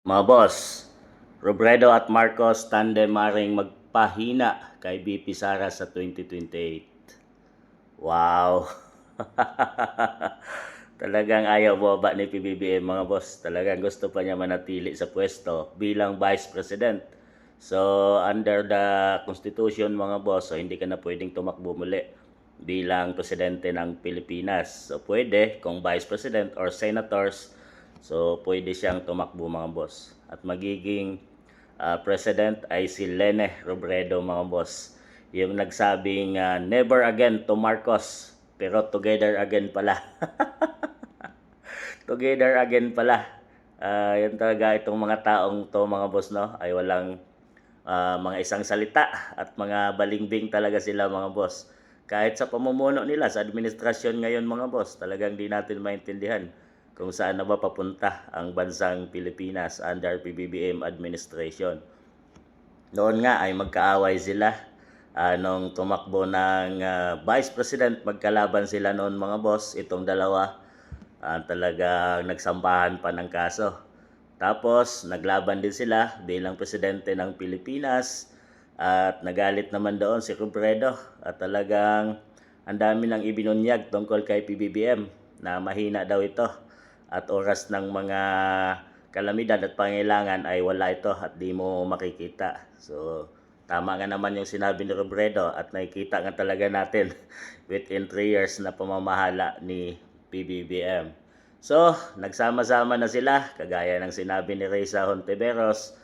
Mga boss, Robredo at Marcos tandem maring magpahina kay VP Sara sa 2028. Wow! Talagang ayaw baba ni PBBM mga boss. Talagang gusto pa niya manatili sa pwesto bilang Vice President. So, under the Constitution mga boss, so hindi ka na pwedeng tumakbo muli bilang Presidente ng Pilipinas. So, pwede kung Vice President or Senators, so pwede siyang tumakbo mga boss. At magiging President ay si Lene Robredo mga boss. Yung nagsabing never again to Marcos, pero together again pala. Together again pala. Yan talaga itong mga taong to mga boss no, ay walang mga isang salita at mga balingbing talaga sila mga boss. Kahit sa pamumuno nila sa administrasyon ngayon mga boss, talagang di natin maintindihan kung saan na ba papunta ang bansang Pilipinas under PBBM administration. Noon nga ay magkaaway sila nung tumakbo ng Vice President, magkalaban sila noon mga boss, itong dalawa talagang nagsampahan pa ng kaso. Tapos naglaban din sila bilang presidente ng Pilipinas at nagalit naman doon si Robredo at talagang ang dami nang ibinunyag tungkol kay PBBM na mahina daw ito at oras ng mga kalamidad at pangailangan ay wala ito at di mo makikita. So tama nga naman yung sinabi ni Robredo at nakikita nga talaga natin within 3 years na pamamahala ni PBBM. So, nagsama-sama na sila, kagaya ng sinabi ni Reza Hontiveros,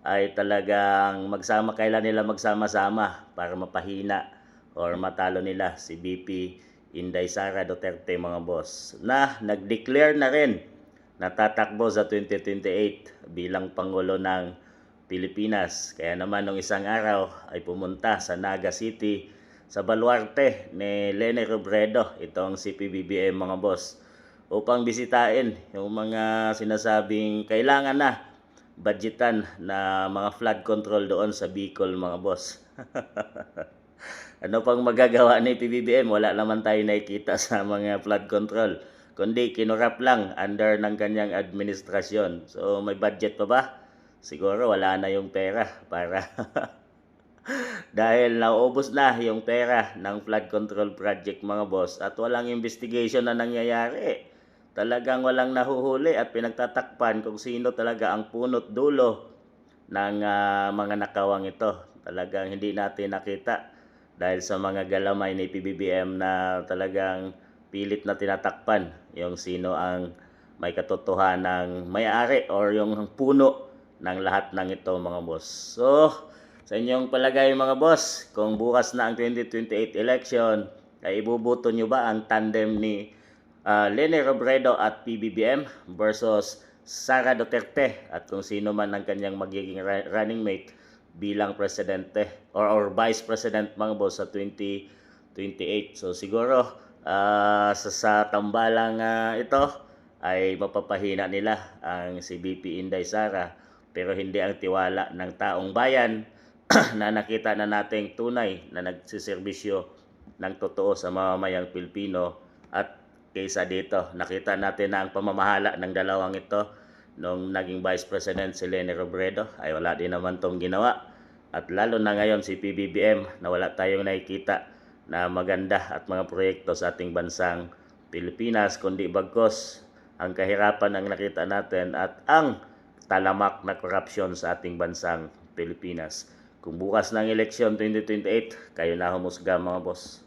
ay talagang kailan nila magsama-sama para mapahina or matalo nila si BP Inday Sara Duterte mga boss, na nag-declare na rin na tatakbo sa 2028 bilang Pangulo ng Pilipinas. Kaya naman nung isang araw ay pumunta sa Naga City sa baluarte ni Lene Robredo, itong si PBBM mga boss, upang bisitain yung mga sinasabing kailangan na budgetan na mga flood control doon sa Bicol mga boss. Ano pang magagawa ni PBBM? Wala naman tayo nakikita sa mga flood control, kundi kinurap lang under ng kanyang administrasyon. So may budget pa ba? Siguro wala na yung pera para dahil naubos na yung pera ng flood control project mga boss at walang investigation na nangyayari. Talagang walang nahuhuli at pinagtatakpan kung sino talaga ang punot dulo ng mga nakawang ito. Talagang hindi natin nakita dahil sa mga galamay ni PBBM na talagang pilit na tinatakpan yung sino ang may katotohanan ng may-ari or yung puno ng lahat ng ito mga boss. So, sa inyong palagay mga boss, kung bukas na ang 2028 election, ay ibubuto nyo ba ang tandem ni Lene Robredo at PBBM versus Sara Duterte at kung sino man ang kanyang magiging running mate bilang presidente or vice president mga boss sa 2028. So siguro sa tambalang ito ay mapapahina nila ang si BP Inday Sara, pero hindi ang tiwala ng taong bayan na nakita na nating tunay na nagsiservisyo ng totoo sa mamamayang Pilipino. At kaysa dito, nakita natin na ang pamamahala ng dalawang ito nung naging Vice President si Lene Robredo ay wala din naman tong ginawa. At lalo na ngayon si PBBM na wala tayong nakikita na maganda at mga proyekto sa ating bansang Pilipinas, kundi bagkos ang kahirapan ang nakita natin at ang talamak na korupsyon sa ating bansang Pilipinas. Kung bukas ng eleksyon 2028, kayo na humusga mga boss.